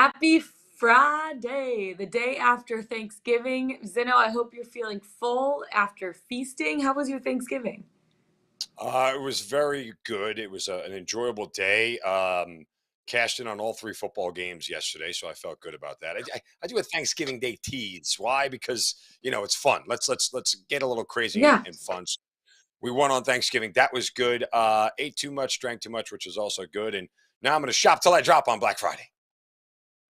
Happy Friday, the day after Thanksgiving. Zeno, I hope you're feeling full after feasting. How was your Thanksgiving? It was very good. It was an enjoyable day. Cashed in on all three football games yesterday, so I felt good about that. I do a Thanksgiving Day tease. Why? Because it's fun. Let's get a little crazy and, Yeah, and fun. So we won on Thanksgiving. That was good. Ate too much, drank too much, which is also good. And now I'm going to shop till I drop on Black Friday.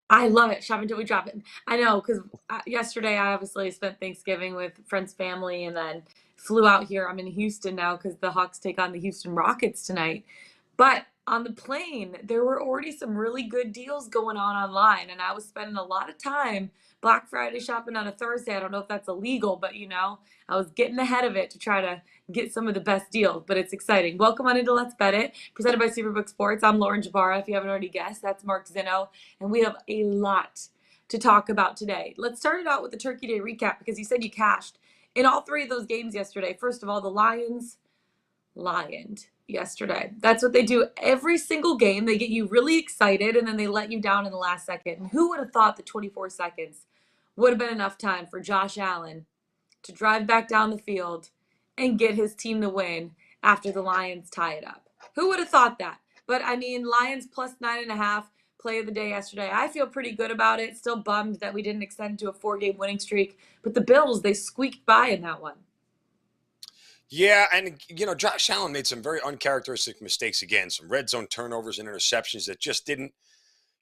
I love it. Shop until we drop it. I know, because yesterday I obviously spent Thanksgiving with friends, family, and then flew out here. I'm in Houston now because the Hawks take on the Houston Rockets tonight. But on the plane, there were already some really good deals going on online, and I was spending a lot of time Black Friday shopping on a Thursday. I don't know if that's illegal, but I was getting ahead of it to try to get some of the best deals, but it's exciting. Welcome on into Let's Bet It, presented by Superbook Sports. I'm Lauren Jabara. If you haven't already guessed, that's Mark Zinno, and we have a lot to talk about today. Let's start it out with the Turkey Day recap because you said you cashed in all three of those games yesterday. First of all, the Lions lioned yesterday. That's what they do every single game. They get you really excited and then they let you down in the last second. And who would have thought the 24 seconds would have been enough time for Josh Allen to drive back down the field and get his team the win after the Lions tie it up? Who would have thought that? But I mean, Lions plus 9.5, play of the day yesterday. I feel pretty good about it. Still bummed that we didn't extend to a 4-game winning streak. But the Bills, they squeaked by in that one. Yeah, and Josh Allen made some very uncharacteristic mistakes again. Some red zone turnovers and interceptions that just didn't.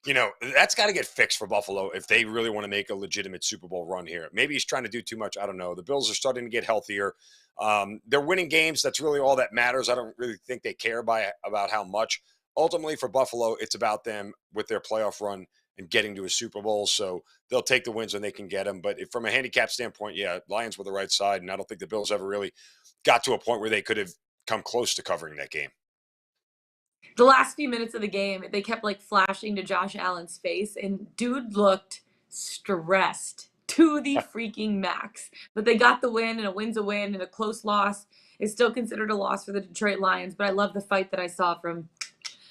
That's got to get fixed for Buffalo if they really want to make a legitimate Super Bowl run here. Maybe he's trying to do too much. I don't know. The Bills are starting to get healthier. They're winning games. That's really all that matters. I don't really think they care about how much. Ultimately, for Buffalo, it's about them with their playoff run and getting to a Super Bowl. So they'll take the wins when they can get them. But from a handicap standpoint, yeah, Lions were the right side, and I don't think the Bills ever really got to a point where they could have come close to covering that game. The last few minutes of the game, they kept like flashing to Josh Allen's face, and dude looked stressed to the freaking max. But they got the win, and a win's a win, and a close loss is still considered a loss for the Detroit Lions. But I love the fight that I saw from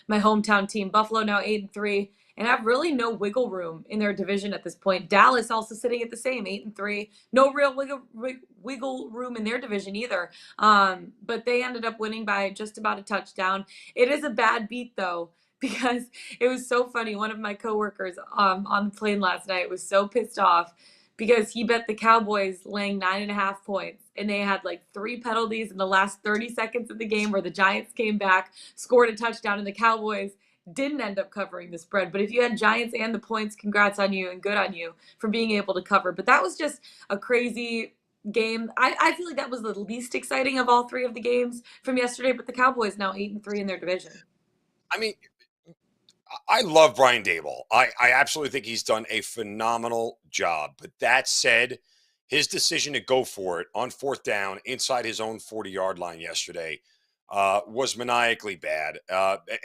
my hometown team. Buffalo now 8-3 and have really no wiggle room in their division at this point. Dallas also sitting at the same 8-3, no real wiggle room in their division either. But they ended up winning by just about a touchdown. It is a bad beat though, because it was so funny. One of my coworkers on the plane last night was so pissed off because he bet the Cowboys laying 9.5 points, and they had like 3 penalties in the last 30 seconds of the game where the Giants came back, scored a touchdown, and the Cowboys didn't end up covering the spread. But if you had Giants and the points, congrats on you and good on you for being able to cover. But that was just a crazy game. I feel like that was the least exciting of all three of the games from yesterday, but the Cowboys now 8-3 in their division. I mean, I love Brian Daboll. I absolutely think he's done a phenomenal job. But that said, his decision to go for it on fourth down inside his own 40-yard line yesterday was maniacally bad.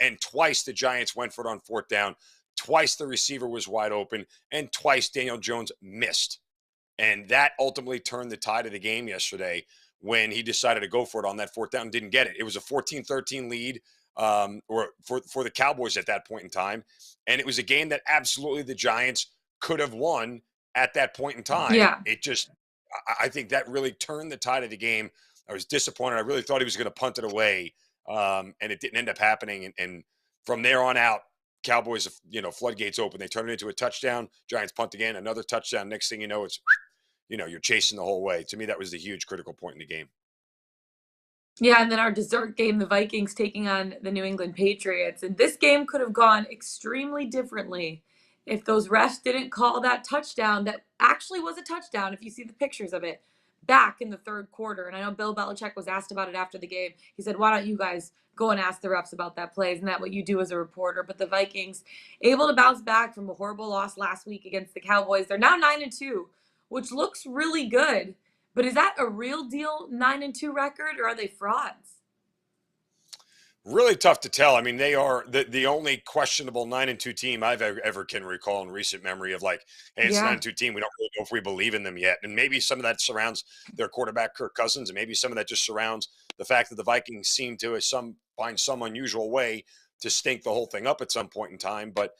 And twice the Giants went for it on fourth down. Twice the receiver was wide open. And twice Daniel Jones missed. And that ultimately turned the tide of the game yesterday when he decided to go for it on that fourth down and didn't get it. It was a 14-13 lead or for the Cowboys at that point in time. And it was a game that absolutely the Giants could have won at that point in time. Yeah. I think that really turned the tide of the game. I was disappointed. I really thought he was going to punt it away, and it didn't end up happening. And from there on out, Cowboys, floodgates open. They turn it into a touchdown. Giants punt again, another touchdown. Next thing you know, it's, you're chasing the whole way. To me, that was the huge critical point in the game. Yeah, and then our dessert game, the Vikings taking on the New England Patriots. And this game could have gone extremely differently if those refs didn't call that touchdown that actually was a touchdown, if you see the pictures of it, back in the third quarter. And I know Bill Belichick was asked about it after the game. He said, why don't you guys go and ask the refs about that play? Isn't that what you do as a reporter? But the Vikings able to bounce back from a horrible loss last week against the Cowboys. They're now 9-2, which looks really good. But is that a real deal 9-2 record, or are they frauds? Really tough to tell. I mean, they are the only questionable 9-2 team I've ever can recall in recent memory of like, hey, it's a Yeah. 9-2 team. We don't really know if we believe in them yet. And maybe some of that surrounds their quarterback, Kirk Cousins, and maybe some of that just surrounds the fact that the Vikings seem to find some unusual way to stink the whole thing up at some point in time. But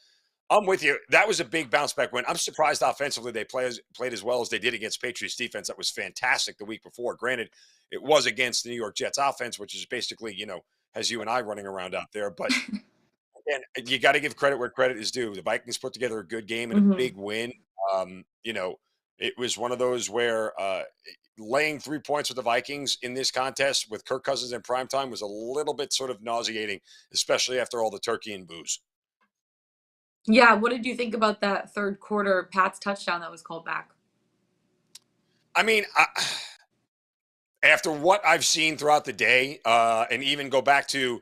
I'm with you. That was a big bounce back win. I'm surprised offensively they played as well as they did against Patriots defense. That was fantastic the week before. Granted, it was against the New York Jets offense, which is basically, has you and I running around out there. But again, you got to give credit where credit is due. The Vikings put together a good game and a Hmm. big win. It was one of those where laying 3 points with the Vikings in this contest with Kirk Cousins in primetime was a little bit sort of nauseating, especially after all the turkey and booze. Yeah, what did you think about that third quarter Pat's touchdown that was called back? I mean, after what I've seen throughout the day, and even go back to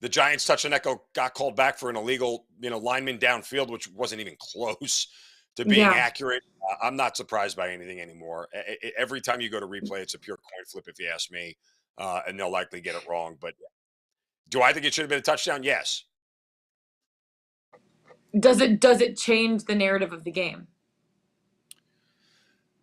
the Giants touchdown that got called back for an illegal, lineman downfield, which wasn't even close to being Yeah. accurate. I'm not surprised by anything anymore. Every time you go to replay, it's a pure coin flip, if you ask me, and they'll likely get it wrong. But do I think it should have been a touchdown? Yes. Does it change the narrative of the game?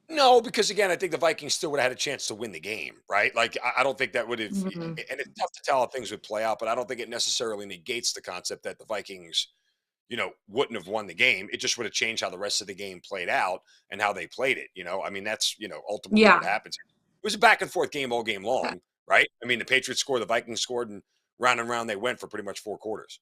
No, because again, I think the Vikings still would have had a chance to win the game, right? Like, I don't think that would have, Mhm. and it's tough to tell how things would play out, but I don't think it necessarily negates the concept that the Vikings, wouldn't have won the game. It just would have changed how the rest of the game played out and how they played it. I mean, that's, ultimately what Yeah. happens. It was a back and forth game all game long, right? I mean, the Patriots scored, the Vikings scored, and round they went for pretty much 4 quarters.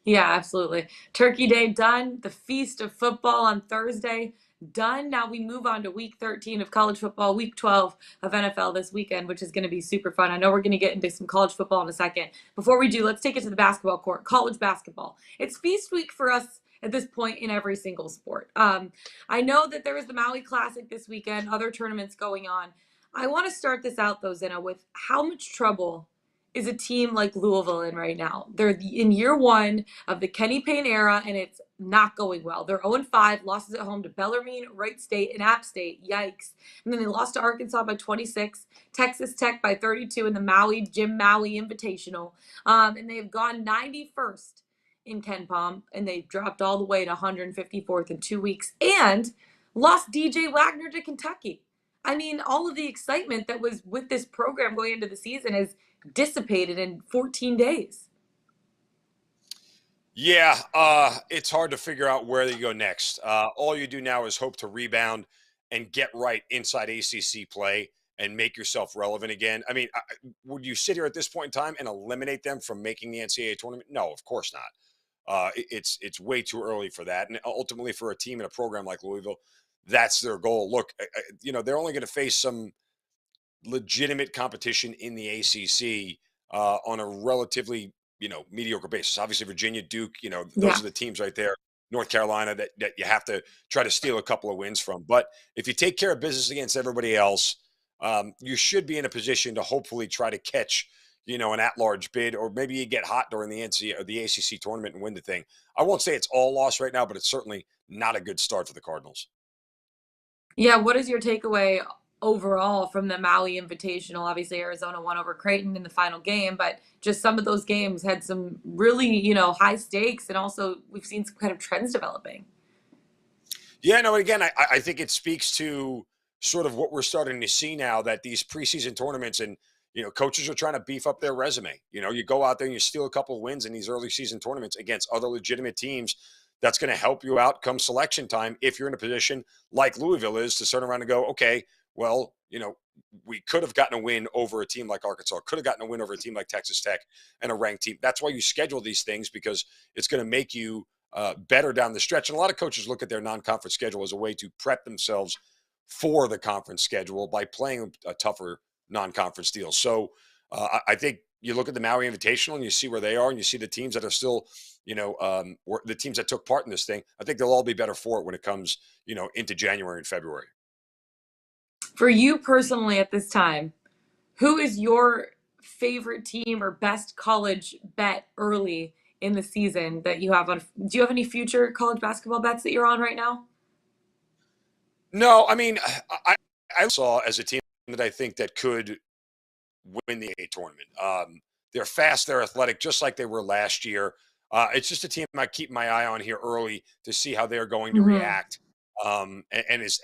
Yeah, absolutely. Turkey Day done. The feast of football on Thursday done. Now we move on to week 13 of college football, week 12 of NFL this weekend, which is going to be super fun. I know we're going to get into some college football in a second. Before we do, let's take it to the basketball court. College basketball. It's feast week for us at this point in every single sport. I know that there was the Maui Classic this weekend, other tournaments going on. I want to start this out, though, Zena, with how much trouble is a team like Louisville in right now. They're in year one of the Kenny Payne era, and it's not going well. They're 0-5, losses at home to Bellarmine, Wright State, and App State. Yikes. And then they lost to Arkansas by 26, Texas Tech by 32 in the Jim Maui Invitational. And they've gone 91st in Ken Palm, and they dropped all the way to 154th in 2 weeks, and lost DJ Wagner to Kentucky. I mean, all of the excitement that was with this program going into the season is dissipated in 14 days. Yeah, it's hard to figure out where they go next. All you do now is hope to rebound and get right inside ACC play and make yourself relevant again. I mean, would you sit here at this point in time and eliminate them from making the NCAA tournament? No, of course not. It's way too early for that, and ultimately for a team in a program like Louisville, that's their goal. Look, they're only going to face some legitimate competition in the ACC on a relatively mediocre basis. Obviously, Virginia, Duke, those Yeah. are the teams right there. North Carolina that you have to try to steal a couple of wins from. But if you take care of business against everybody else, you should be in a position to hopefully try to catch an at-large bid, or maybe you get hot during the NCAA or the ACC tournament and win the thing. I won't say it's all lost right now, but it's certainly not a good start for the Cardinals. Yeah. What is your takeaway overall from the Maui Invitational? Obviously, Arizona won over Creighton in the final game, but just some of those games had some really, high stakes. And also, we've seen some kind of trends developing. Yeah, no, again, I think it speaks to sort of what we're starting to see now, that these preseason tournaments and, coaches are trying to beef up their resume. You go out there and you steal a couple of wins in these early season tournaments against other legitimate teams. That's going to help you out come selection time if you're in a position like Louisville is to turn around and go, okay, well, we could have gotten a win over a team like Arkansas, could have gotten a win over a team like Texas Tech and a ranked team. That's why you schedule these things, because it's going to make you better down the stretch. And a lot of coaches look at their non-conference schedule as a way to prep themselves for the conference schedule by playing a tougher non-conference deal. So I think you look at the Maui Invitational and you see where they are, and you see the teams that are still, the teams that took part in this thing. I think they'll all be better for it when it comes, into January and February. For you personally at this time, who is your favorite team or best college bet early in the season that you have on? Do you have any future college basketball bets that you're on right now? No, I mean, I saw as a team that I think that could win the A tournament. They're fast, they're athletic, just like they were last year. It's just a team I keep my eye on here early to see how they're going to Hmm. react. And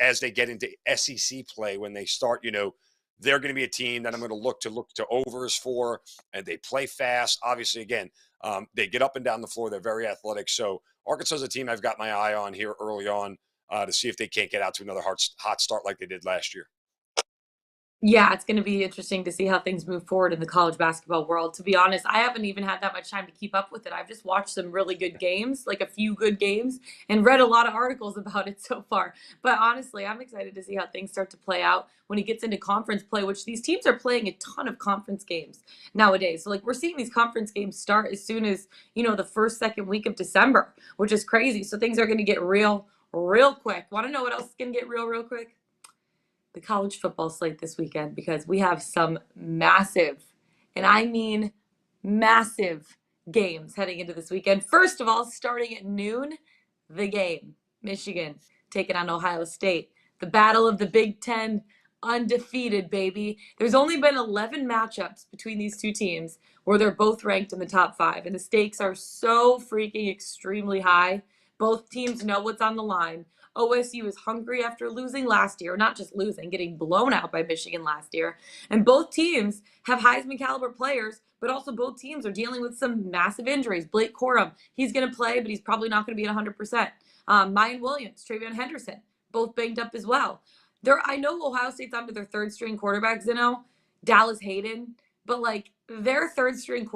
as they get into SEC play, when they start, they're going to be a team that I'm going to look to overs for, and they play fast. Obviously, again, they get up and down the floor. They're very athletic. So Arkansas is a team I've got my eye on here early on to see if they can't get out to another hot start like they did last year. Yeah, it's going to be interesting to see how things move forward in the college basketball world. To be honest, I haven't even had that much time to keep up with it. I've just watched some really good games, like a few good games, and read a lot of articles about it so far. But honestly, I'm excited to see how things start to play out when he gets into conference play, which these teams are playing a ton of conference games nowadays. So, like, we're seeing these conference games start as soon as, the first, second week of December, which is crazy. So things are going to get real, real quick. Want to know what else is going to get real, real quick? The college football slate this weekend, because we have some massive, and I mean massive, games heading into this weekend. First of all, starting at noon, the game. Michigan taking on Ohio State. The battle of the Big Ten, undefeated, baby. There's only been 11 matchups between these two teams where they're both ranked in the top 5, and the stakes are so freaking extremely high. Both teams know what's on the line. OSU is hungry after losing last year, not just losing, getting blown out by Michigan last year. And both teams have Heisman caliber players, but also both teams are dealing with some massive injuries. Blake Corum, he's going to play, but he's probably not going to be at 100%. Mayan Williams, Travion Henderson, both banged up as well. I know Ohio State's under their third string quarterback, Dallas Hayden, but like their third string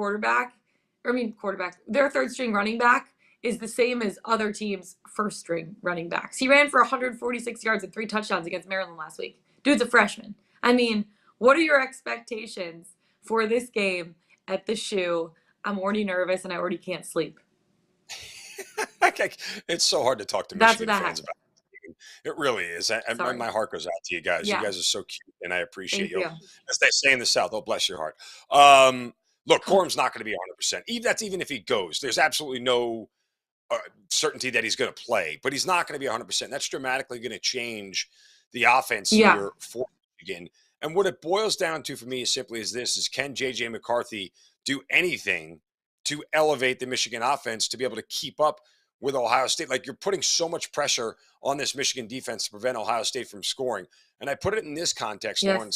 their third string running back is the same as other teams' first string running backs. He ran for 146 yards and 3 touchdowns against Maryland last week. Dude's a freshman. I mean, what are your expectations for this game at the Shoe? I'm already nervous and I already can't sleep. It's so hard to talk to Michigan fans about. It really is. My heart goes out to you guys. Yeah. You guys are so cute, and I appreciate you. As they say in the South, oh, bless your heart. Look, Corum's not going to be 100%. That's even if he goes. There's absolutely no certainty that he's going to play, but he's not going to be 100%. That's dramatically going to change the offense here for Michigan. And what it boils down to for me is simply is can J.J. McCarthy do anything to elevate the Michigan offense to be able to keep up with Ohio State? Like, you're putting so much pressure on this Michigan defense to prevent Ohio State from scoring. And I put it in this context, Lauren,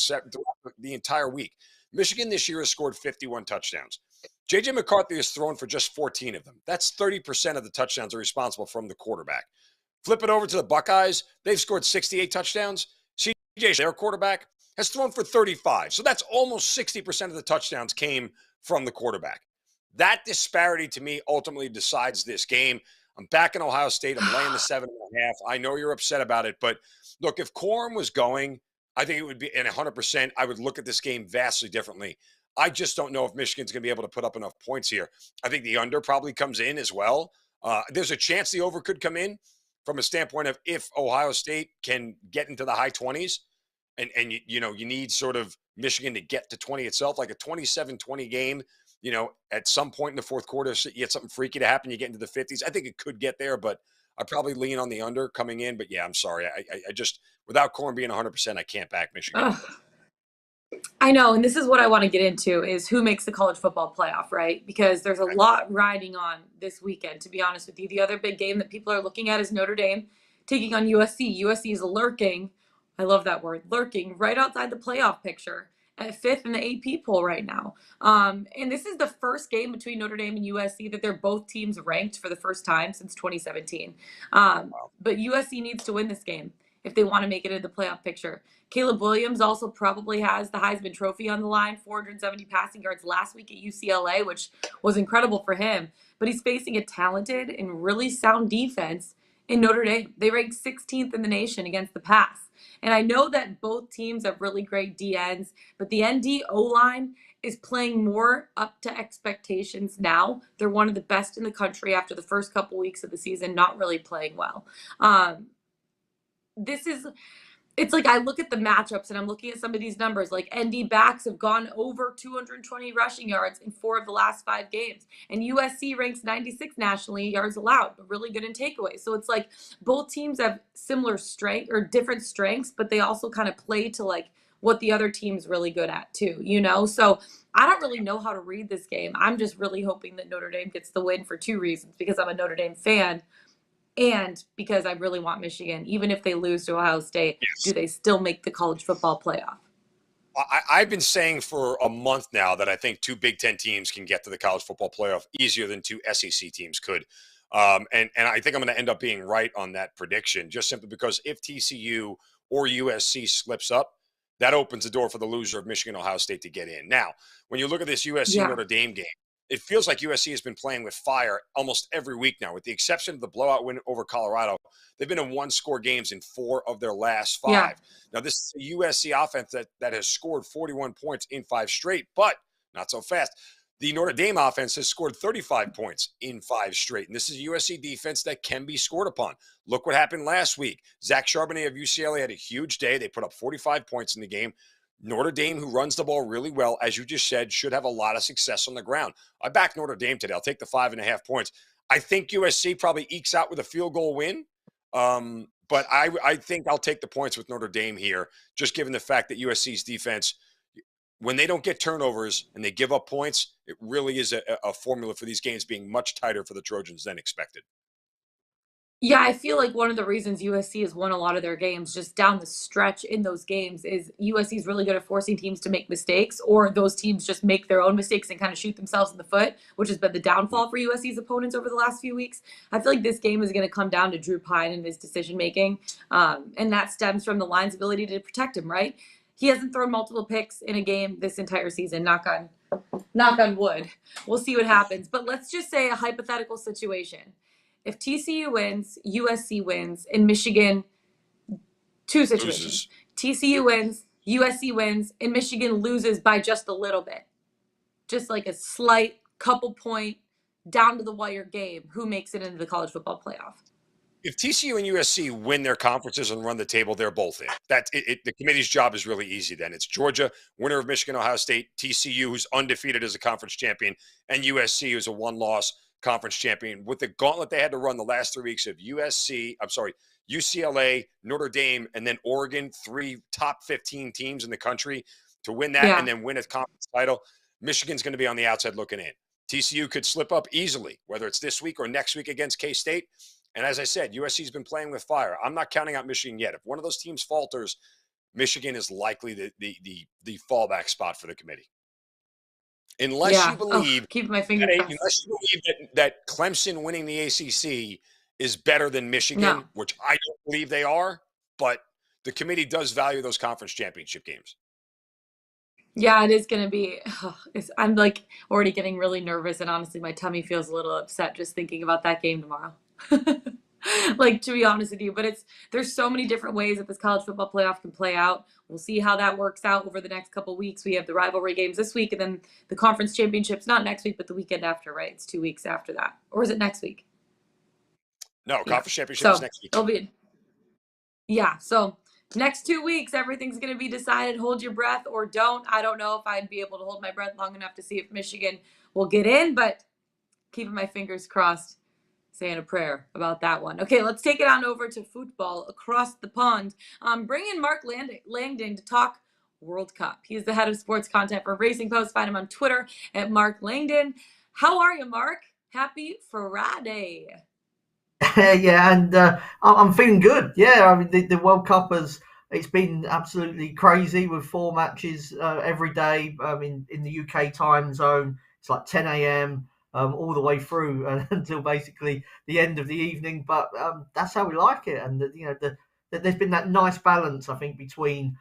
the entire week. Michigan this year has scored 51 touchdowns. J.J. McCarthy has thrown for just 14 of them. That's 30% of the touchdowns are responsible from the quarterback. Flip it over to the Buckeyes. They've scored 68 touchdowns. C.J., their quarterback, has thrown for 35. So that's almost 60% of the touchdowns came from the quarterback. That disparity, to me, ultimately decides this game. I'm back in Ohio State. I'm laying the 7.5. I know you're upset about it, but look, if Corum was going, I think it would be, and 100%, I would look at this game vastly differently. I just don't know if Michigan's going to be able to put up enough points here. I think the under probably comes in as well. There's a chance the over could come in from a standpoint of if Ohio State can get into the high 20s, and you need sort of Michigan to get to 20 itself, like a 27-20 game. At some point in the fourth quarter, you get something freaky to happen, you get into the 50s. I think it could get there, but I probably lean on the under coming in. But yeah, I'm sorry. I just, without Corum being 100%, I can't back Michigan. I know, and this is what I want to get into is who makes the college football playoff, right? Because there's a lot riding on this weekend, to be honest with you. The other big game that people are looking at is Notre Dame taking on USC. USC is lurking, I love that word, lurking, right outside the playoff picture at 5th in the AP poll right now. And this is the first game between Notre Dame and USC that they're both teams ranked for the first time since 2017. But USC needs to win this game if they want to make it into the playoff picture. Caleb Williams also probably has the Heisman Trophy on the line, 470 passing yards last week at UCLA, which was incredible for him. But he's facing a talented and really sound defense in Notre Dame. They ranked 16th in the nation against the pass. And I know that both teams have really great DNs, but the ND O-line is playing more up to expectations now. They're one of the best in the country after the first couple weeks of the season, not really playing well. It's like I look at the matchups and I'm looking at some of these numbers. Like ND backs have gone over 220 rushing yards in 4 of the last 5 games. And USC ranks 96 nationally yards allowed, but really good in takeaways. So it's like both teams have similar strength or different strengths, but they also kind of play to like what the other team's really good at too, So I don't really know how to read this game. I'm just really hoping that Notre Dame gets the win for 2 reasons, because I'm a Notre Dame fan. And because I really want Michigan, even if they lose to Ohio State, do they still make the college football playoff? I've been saying for a month now that I think 2 Big Ten teams can get to the college football playoff easier than 2 SEC teams could. And I think I'm going to end up being right on that prediction, just simply because if TCU or USC slips up, that opens the door for the loser of Michigan Ohio State to get in. Now, when you look at this USC Yeah. Notre Dame game, it feels like USC has been playing with fire almost every week now, with the exception of the blowout win over Colorado. They've been in one-score games in 4 of their last 5. Yeah. Now, this is a USC offense that has scored 41 points in 5 straight, but not so fast. The Notre Dame offense has scored 35 points in 5 straight. And this is a USC defense that can be scored upon. Look what happened last week. Zach Charbonnet of UCLA had a huge day. They put up 45 points in the game. Notre Dame, who runs the ball really well, as you just said, should have a lot of success on the ground. I back Notre Dame today. I'll take the 5.5 points. I think USC probably ekes out with a field goal win. But I think I'll take the points with Notre Dame here, just given the fact that USC's defense, when they don't get turnovers and they give up points, it really is a formula for these games being much tighter for the Trojans than expected. Yeah, I feel like one of the reasons USC has won a lot of their games just down the stretch in those games is USC is really good at forcing teams to make mistakes, or those teams just make their own mistakes and kind of shoot themselves in the foot, which has been the downfall for USC's opponents over the last few weeks. I feel like this game is going to come down to Drew Pine and his decision making, and that stems from the line's ability to protect him, right? He hasn't thrown multiple picks in a game this entire season, knock on wood. We'll see what happens. But let's just say a hypothetical situation. If TCU wins, USC wins, and Michigan, 2 situations. Loses. TCU wins, USC wins, and Michigan loses by just a little bit. Just like a slight couple point down to the wire game. Who makes it into the college football playoff? If TCU and USC win their conferences and run the table, they're both in. The committee's job is really easy then. It's Georgia, winner of Michigan, Ohio State, TCU, who's undefeated as a conference champion, and USC, who's a one-loss conference champion. With the gauntlet they had to run the last 3 weeks of UCLA, Notre Dame, and then Oregon, 3 top 15 teams in the country to win that and then win a conference title, Michigan's going to be on the outside looking in. TCU could slip up easily, whether it's this week or next week against K-State. And as I said, USC's been playing with fire. I'm not counting out Michigan yet. If one of those teams falters, Michigan is likely the fallback spot for the committee. Unless you believe, keep my fingers crossed. Unless you believe that Clemson winning the ACC is better than Michigan, which I don't believe they are, but the committee does value those conference championship games. Yeah, it is going to be. I'm like already getting really nervous, and honestly, my tummy feels a little upset just thinking about that game tomorrow. Like, to be honest with you, but there's so many different ways that this college football playoff can play out. We'll see how that works out over the next couple of weeks. We have the rivalry games this week, and then the conference championships, not next week, but the weekend after, right? It's 2 weeks after that. Or is it next week? No, conference championship is next week. So next 2 weeks, everything's going to be decided. Hold your breath or don't. I don't know if I'd be able to hold my breath long enough to see if Michigan will get in, but keeping my fingers crossed, saying a prayer about that one. Okay, let's take it on over to football across the pond. Bring in Mark Langdon to talk World Cup. He's the head of sports content for Racing Post. Find him on Twitter at Mark Langdon. How are you, Mark? Happy Friday. Yeah, and I'm feeling good. Yeah, I mean, the World Cup it's been absolutely crazy with 4 matches every day. In the UK time zone, it's like 10 a.m. All the way through until basically the end of the evening. But that's how we like it. And there's been that nice balance, I think, between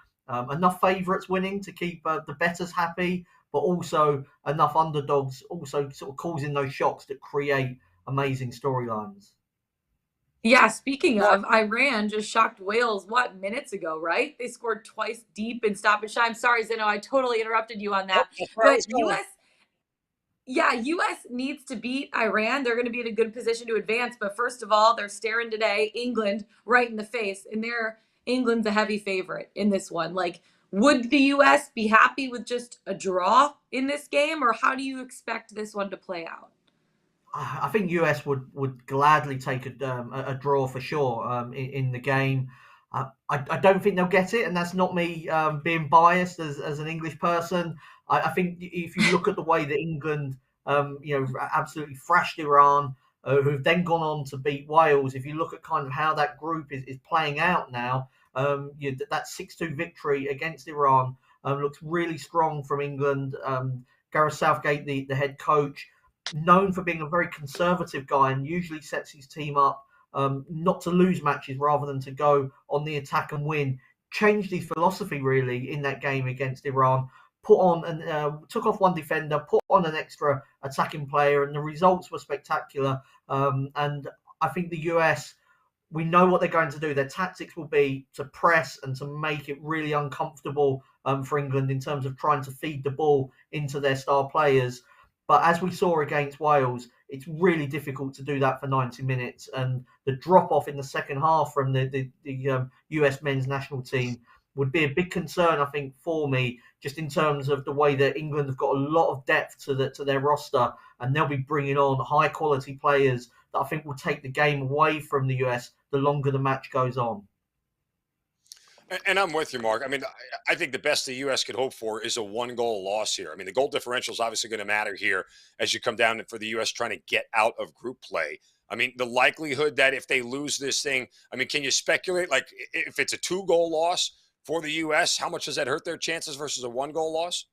enough favourites winning to keep the bettors happy, but also enough underdogs also sort of causing those shocks that create amazing storylines. Yeah, speaking of, Iran just shocked Wales, minutes ago, right? They scored twice deep in stoppage time. Sorry, Zeno, I totally interrupted you on that. But U.S. needs to beat Iran. They're going to be in a good position to advance. But first of all, they're staring today England right in the face. And England's a heavy favorite in this one. Like, would the U.S. be happy with just a draw in this game? Or how do you expect this one to play out? I think US would gladly take a draw for sure in the game. I don't think they'll get it, and that's not me being biased as an English person. I think if you look at the way that England, absolutely thrashed Iran, who've then gone on to beat Wales. If you look at kind of how that group is playing out now, that 6-2 victory against Iran looks really strong from England. Gareth Southgate, the head coach. known for being a very conservative guy and usually sets his team up not to lose matches rather than to go on the attack and win. Changed his philosophy really in that game against Iran. Put on and took off one defender, put on an extra attacking player, and the results were spectacular. And I think the US, we know what they're going to do. Their tactics will be to press and to make it really uncomfortable for England in terms of trying to feed the ball into their star players. But as we saw against Wales, it's really difficult to do that for 90 minutes. And the drop off in the second half from the US men's national team would be a big concern, I think, for me, just in terms of the way that England have got a lot of depth to their roster, and they'll be bringing on high quality players that I think will take the game away from the US the longer the match goes on. And I'm with you, Mark. I mean, I think the best the U.S. could hope for is a 1-goal loss here. I mean, the goal differential is obviously going to matter here as you come down for the U.S. trying to get out of group play. I mean, the likelihood that if they lose this thing, I mean, can you speculate? Like, if it's a 2-goal loss for the U.S., how much does that hurt their chances versus a 1-goal loss?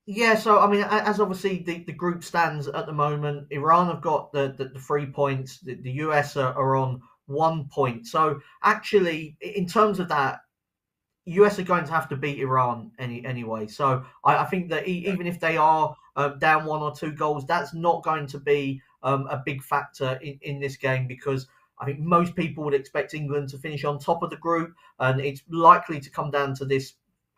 Yeah, so I mean, as obviously the group stands at the moment, Iran have got the 3 points, the US are on 1 point. So actually, in terms of that, US are going to have to beat Iran anyway. So I think that even if they are down 1 or 2 goals, that's not going to be a big factor in this game, because I think most people would expect England to finish on top of the group, and it's likely to come down to this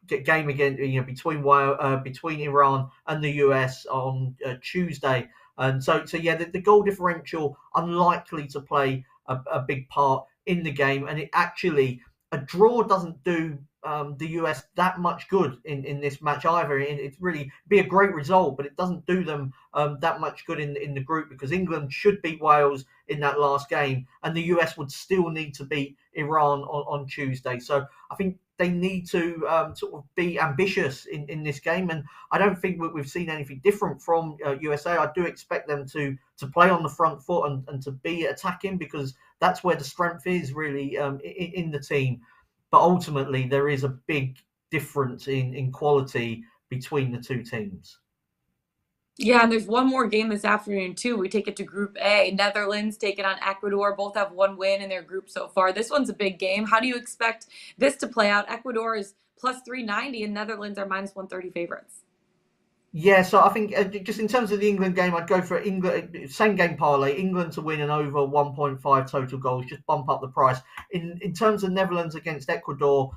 game again, between Iran and the US on Tuesday. And so yeah, the goal differential unlikely to play a big part in the game, and it actually, a draw doesn't do the US that much good in this match either. It's really be a great result, but it doesn't do them that much good in the group, because England should beat Wales in that last game, and the US would still need to beat Iran on Tuesday. So I think they need to sort of be ambitious in this game, and I don't think we've seen anything different from USA. I do expect them to play on the front foot and to be attacking, because that's where the strength is really in the team. But ultimately, there is a big difference in quality between the two teams. Yeah, and there's one more game this afternoon too. We take it to Group A. Netherlands taking on Ecuador. Both have one win in their group so far. This one's a big game. How do you expect this to play out? Ecuador is plus 390 and Netherlands are minus 130 favorites. Yeah, so I think just in terms of the England game, I'd go for England same game parlay, England to win and over 1.5 total goals, just bump up the price. In terms of Netherlands against Ecuador,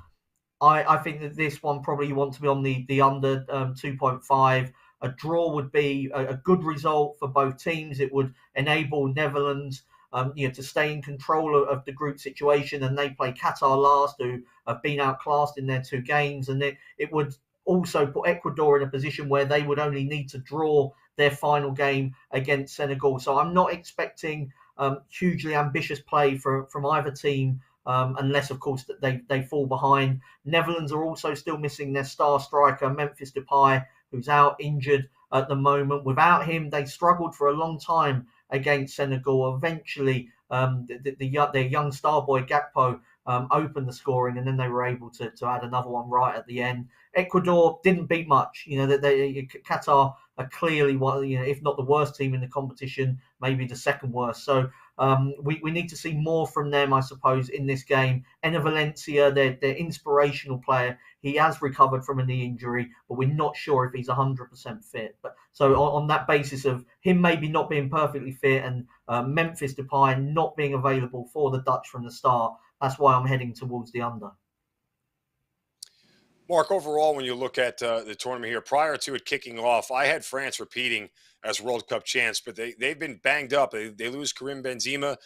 I think that this one probably you want to be on the under 2.5. A draw would be a good result for both teams. It would enable Netherlands to stay in control of the group situation, and they play Qatar last, who have been outclassed in their 2 games, and it would also put Ecuador in a position where they would only need to draw their final game against Senegal. So I'm not expecting hugely ambitious play from either team, unless, of course, that they fall behind. Netherlands are also still missing their star striker, Memphis Depay, who's out injured at the moment. Without him, they struggled for a long time against Senegal. Eventually, their young star boy, Gakpo, opened the scoring, and then they were able to add another one right at the end. Ecuador didn't beat much. Qatar are clearly one, if not the worst team in the competition, maybe the second worst. So we need to see more from them, I suppose, in this game. Enner Valencia, their inspirational player, he has recovered from a knee injury, but we're not sure if he's 100% fit. But so on that basis of him maybe not being perfectly fit and Memphis Depay not being available for the Dutch from the start, that's why I'm heading towards the under. Mark, overall, when you look at the tournament here, prior to it kicking off, I had France repeating as World Cup champs, but they've been banged up. They lose Karim Benzema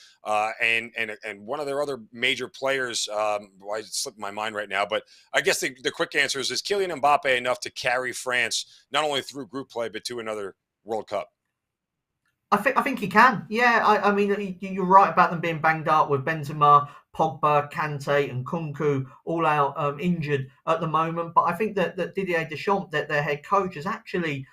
and one of their other major players. I slipped my mind right now, but I guess the quick answer is Kylian Mbappe enough to carry France not only through group play but to another World Cup? I think he can. Yeah, I mean, you're right about them being banged up with Benzema, Pogba, Kante, and Kunku all out injured at the moment. But I think that Didier Deschamps, their head coach, has actually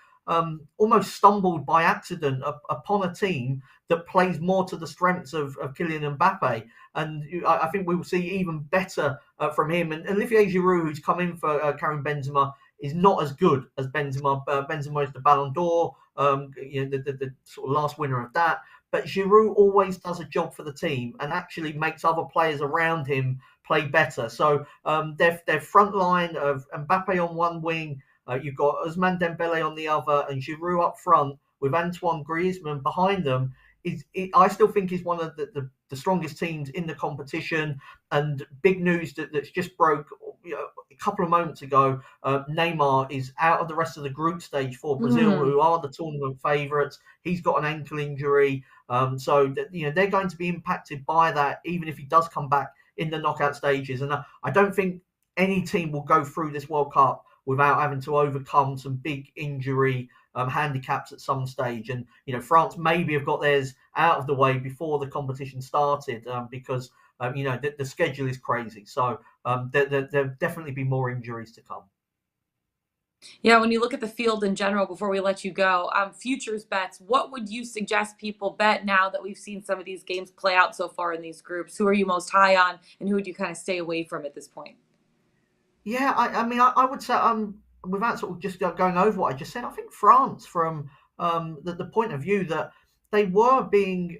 almost stumbled by accident upon a team that plays more to the strengths of Kylian Mbappe. And I think we will see even better from him. And Olivier Giroud, who's come in for Karim Benzema, is not as good as Benzema. Benzema is the Ballon d'Or the sort of last winner of that. But Giroud always does a job for the team and actually makes other players around him play better. So their front line of Mbappe on one wing, you've got Ousmane Dembele on the other, and Giroud up front with Antoine Griezmann behind them. I still think is one of the strongest teams in the competition. And big news that's just broke a couple of moments ago, Neymar is out of the rest of the group stage for Brazil, who are the tournament favourites. He's got an ankle injury. So they're going to be impacted by that, even if he does come back in the knockout stages. And I don't think any team will go through this World Cup without having to overcome some big injury handicaps at some stage. And France maybe have got theirs out of the way before the competition started, because the schedule is crazy. So there'll definitely be more injuries to come. Yeah, when you look at the field in general, before we let you go, futures bets, what would you suggest people bet now that we've seen some of these games play out so far in these groups? Who are you most high on, and who would you kind of stay away from at this point? Yeah, I would say, without sort of just going over what I just said, I think France, from the point of view that they were being,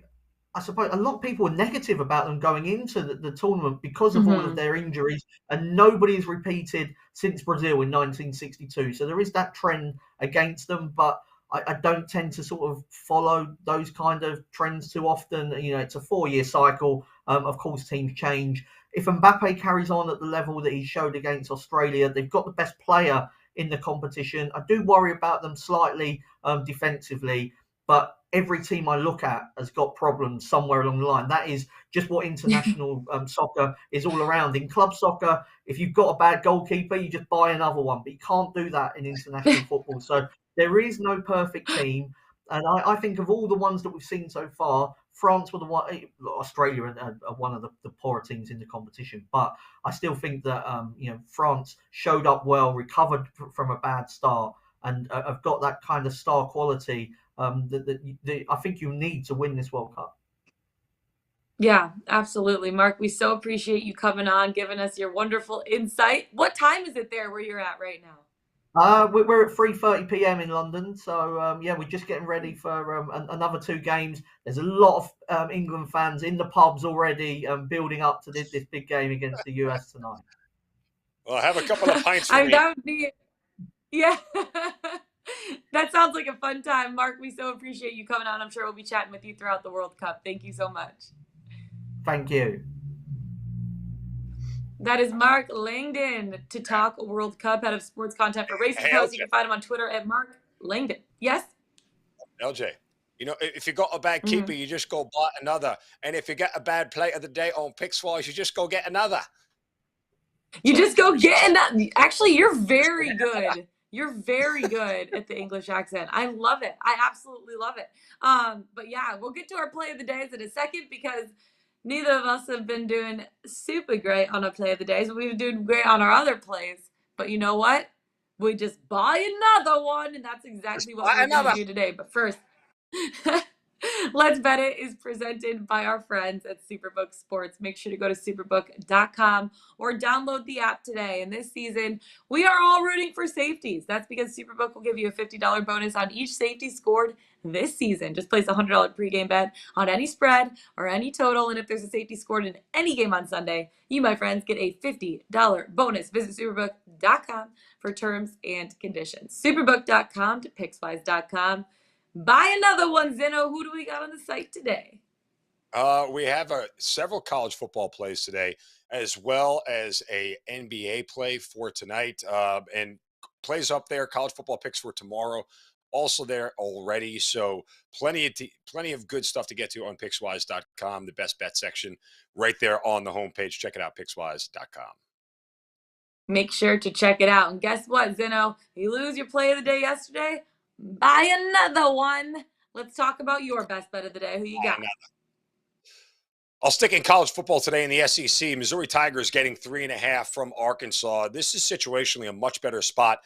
I suppose, a lot of people were negative about them going into the tournament because of all of their injuries, and nobody has repeated since Brazil in 1962. So there is that trend against them, but I don't tend to sort of follow those kind of trends too often. It's a 4-year cycle. Of course, teams change. If Mbappe carries on at the level that he showed against Australia, they've got the best player in the competition. I do worry about them slightly defensively, but every team I look at has got problems somewhere along the line. That is just what international soccer is all around. In club soccer, if you've got a bad goalkeeper, you just buy another one, but you can't do that in international football. So there is no perfect team. And I think of all the ones that we've seen so far, France were the one. Australia are one of the poorer teams in the competition, but I still think that France showed up well, recovered from a bad start, and have got that kind of star quality that I think you need to win this World Cup. Yeah, absolutely. Mark, we so appreciate you coming on, giving us your wonderful insight. What time is it there where you're at right now? We're at 3:30 p.m. in London, so we're just getting ready for another 2 games. There's a lot of England fans in the pubs already, building up to this big game against the US tonight. Well, have a couple of pints for me. That would be, yeah. That sounds like a fun time. Mark, we so appreciate you coming on. I'm sure we'll be chatting with you throughout the World Cup. Thank you so much. Thank you. That is Mark Langdon to talk World Cup, head of sports content for Racing Post. You can find him on Twitter at Mark Langdon. Yes? LJ, if you got a bad keeper, you just go buy another. And if you get a bad play of the day on Pickswise, you just go get another. You just go get another. Actually, you're very good. You're very good at the English accent. I love it. I absolutely love it. But yeah, we'll get to our play of the days in a second, because neither of us have been doing super great on our play of the days. We've been doing great on our other plays. But you know what? We just buy another one, and that's exactly what we're going to do today. But first, Let's Bet It is presented by our friends at Superbook Sports. Make sure to go to superbook.com or download the app today. And this season, we are all rooting for safeties. That's because Superbook will give you a $50 bonus on each safety scored this season. Just place a $100 pregame bet on any spread or any total. And if there's a safety scored in any game on Sunday, you, my friends, get a $50 bonus. Visit superbook.com for terms and conditions. Superbook.com to Pickswise.com. Buy another one, Zeno. Who do we got on the site today? We have several college football plays today, as well as a NBA play for tonight, and plays up there. College football picks for tomorrow, also there already. So plenty of good stuff to get to on Pickswise.com, the best bet section right there on the homepage. Check it out, Pickswise.com. Make sure to check it out. And guess what, Zeno? You lose your play of the day yesterday, buy another one. Let's talk about your best bet of the day. Who you got? I'll stick in college football today in the SEC. Missouri Tigers getting 3.5 from Arkansas. This is situationally a much better spot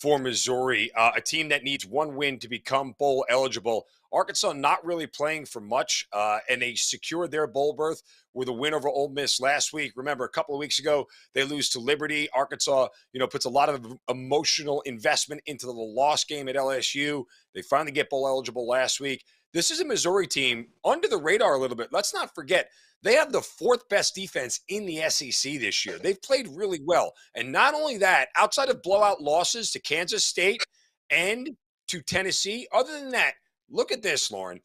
for Missouri, a team that needs one win to become bowl eligible. Arkansas not really playing for much, and they secured their bowl berth with a win over Ole Miss last week. Remember, a couple of weeks ago, they lose to Liberty. Arkansas, puts a lot of emotional investment into the loss game at LSU. They finally get bowl eligible last week. This is a Missouri team under the radar a little bit. Let's not forget, they have the fourth best defense in the SEC this year. They've played really well. And not only that, outside of blowout losses to Kansas State and to Tennessee, other than that, look at this, Lauren.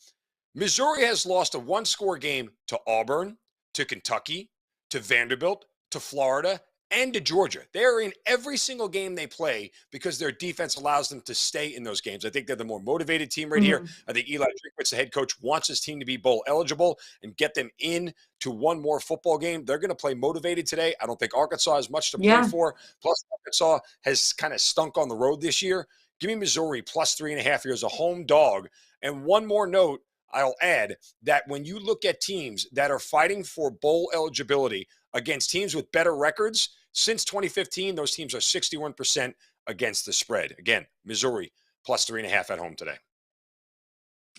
Missouri has lost a one-score game to Auburn, to Kentucky, to Vanderbilt, to Florida, and to Georgia. They're in every single game they play because their defense allows them to stay in those games. I think they're the more motivated team right here. I think Eli Drinkwitz, the head coach, wants his team to be bowl eligible and get them in to one more football game. They're going to play motivated today. I don't think Arkansas has much to play for. Plus, Arkansas has kind of stunk on the road this year. Give me Missouri plus 3.5 here as a home dog. And one more note, I'll add that when you look at teams that are fighting for bowl eligibility against teams with better records, since 2015, those teams are 61% against the spread. Again, Missouri plus 3.5 at home today.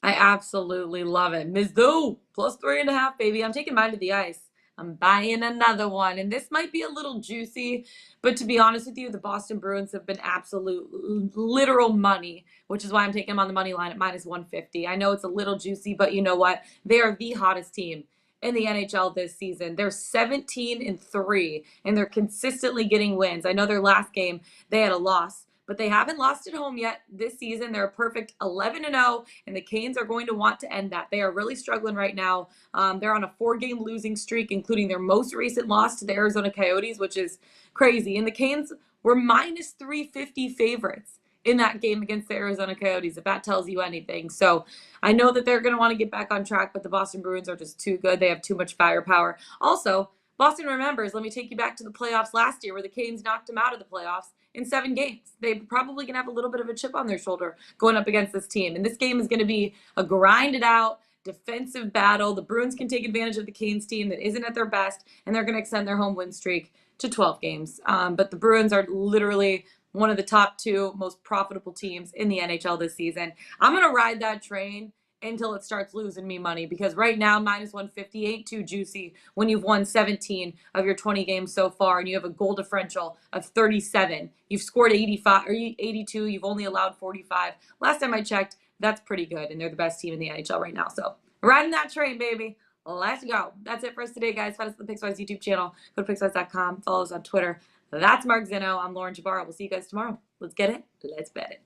I absolutely love it. Mizzou plus 3.5, baby. I'm taking mine to the ice. I'm buying another one. And this might be a little juicy, but to be honest with you, the Boston Bruins have been absolute literal money, which is why I'm taking them on the money line at minus 150. I know it's a little juicy, but you know what? They are the hottest team in the NHL this season. They're 17-3, and they're consistently getting wins. I know their last game, they had a loss, but they haven't lost at home yet this season. They're a perfect 11-0, and the Canes are going to want to end that. They are really struggling right now. They're on a 4-game losing streak, including their most recent loss to the Arizona Coyotes, which is crazy. And the Canes were minus 350 favorites in that game against the Arizona Coyotes, if that tells you anything. So I know that they're going to want to get back on track, but the Boston Bruins are just too good. They have too much firepower. Also, Boston remembers, let me take you back to the playoffs last year where the Canes knocked them out of the playoffs in 7 games. They're probably going to have a little bit of a chip on their shoulder going up against this team. And this game is going to be a grinded out defensive battle. The Bruins can take advantage of the Canes team that isn't at their best, and they're going to extend their home win streak to 12 games. But the Bruins are literally one of the top 2 most profitable teams in the NHL this season. I'm going to ride that train until it starts losing me money, because right now minus 150 ain't too juicy when you've won 17 of your 20 games so far and you have a goal differential of 37. You've scored 85 or 82. You've only allowed 45. Last time I checked, that's pretty good, and they're the best team in the NHL right now. So riding that train, baby. Let's go. That's it for us today, guys. Find us on the Pickswise YouTube channel. Go to pickswise.com. Follow us on Twitter. That's Mark Zinno. I'm Lauren Jabara. We'll see you guys tomorrow. Let's get it. Let's bet it.